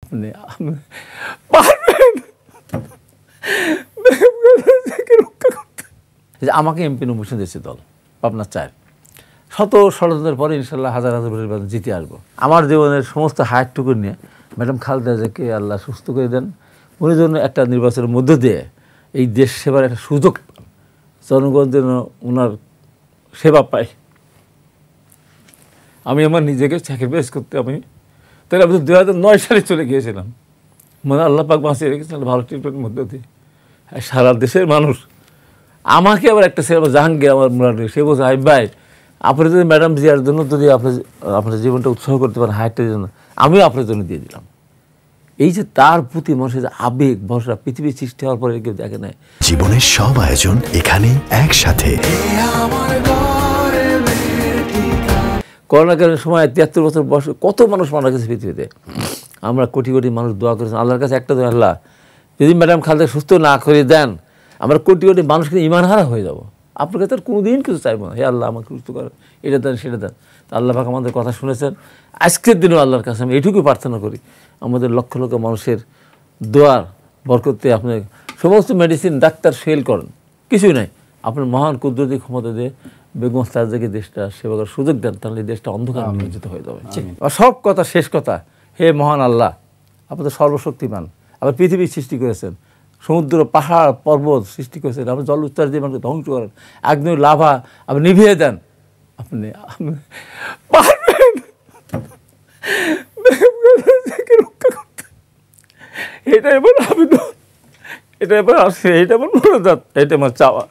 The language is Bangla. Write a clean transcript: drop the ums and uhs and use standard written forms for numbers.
আপনি পারবেন রক্ষা করতে। আমাকে এমপি নমিনেশন দিয়েছে দল পাবনা 4, শত ষড়যন্ত্রের পরে ইনশাল্লাহ হাজার হাজার ভোটের বাদে জিতে আসবো। আমার জীবনের সমস্ত হায়ারটুকু নিয়ে ম্যাডাম খালেদা জিয়াকে আল্লাহ সুস্থ করে দেন, উনি জন্য একটা নির্বাচনের মধ্য দিয়ে এই দেশ সেবার একটা সুযোগ পান, জনগণ যেন ওনার সেবা পায়। আমি আমার নিজেকে স্যাক্রিফাইস করতে তাহলে আমি তো 2009 সালে চলে গিয়েছিলাম, মানে আল্লাহ পাক বাঁচিয়ে রেখেছিলেন ভালো ট্রিটমেন্টের মধ্যে দিয়ে। সারা দেশের মানুষ আমাকে আবার একটা সেবা জাহাঙ্গীর আমার মুরাদি, সে বলছে হাই ভাই আপনি যদি ম্যাডাম জিয়ার জন্য যদি আপনার জীবনটা উৎসাহ করতে পারেন হাইটের জন্য, আমিও আপনার জন্য দিয়ে দিলাম। এই যে তার প্রতি মানুষের যে আবেগ ভরসা, পৃথিবীর সৃষ্টি হওয়ার পরে কেউ দেখে নাই। জীবনের সব আয়োজন এখানে একসাথে। করোনাকালীন সময় 73 বছর বয়সে কত মানুষ মারা গেছে পৃথিবীতে। আমরা কোটি কোটি মানুষ দোয়া করেছেন আল্লাহর কাছে, একটা দোয়া, আল্লাহ যদি ম্যাডাম খালেদা সুস্থ না করে দেন আমরা কোটি কোটি মানুষ কিন্তু ইমানহারা হয়ে যাব। আপনার কাছে আর কোনো দিন কিছু চাইবো না, হে আল্লাহ আমাকে সুস্থ করেন, এটা দেন সেটা দেন। আল্লাহ পাক আমাদের কথা শুনেছেন। আজকের দিনেও আল্লাহর কাছে আমি এইটুকু প্রার্থনা করি, আমাদের লক্ষ লক্ষ মানুষের দোয়ার বরকতে আপনি সমস্ত মেডিসিন ডাক্তার ফেল করেন, কিছুই নাই, আপনার মহান কুদরতি ক্ষমতা দিয়ে বেগম খালেদাকে দেশটা সেবা করার সুযোগ দেন, তাহলে দেশটা অন্ধকার নিয়োজিত হয়ে যাবে। আর সব কথা শেষ কথা, হে মহান আল্লাহ আপনাদের সর্বশক্তিমান, আবার পৃথিবীর সৃষ্টি করেছেন, সমুদ্র পাহাড় পর্বত সৃষ্টি করেছেন, আপনি জল উত্তার দিয়ে মানুষকে ধ্বংস করেন, আগ্নেয় লাভা আপনি নিভিয়ে দেন, আপনি পারবেন রক্ষা করতে। এটাই আমার আবেদন, এটাই আমার মনোজাত, এটা আমার চাওয়া।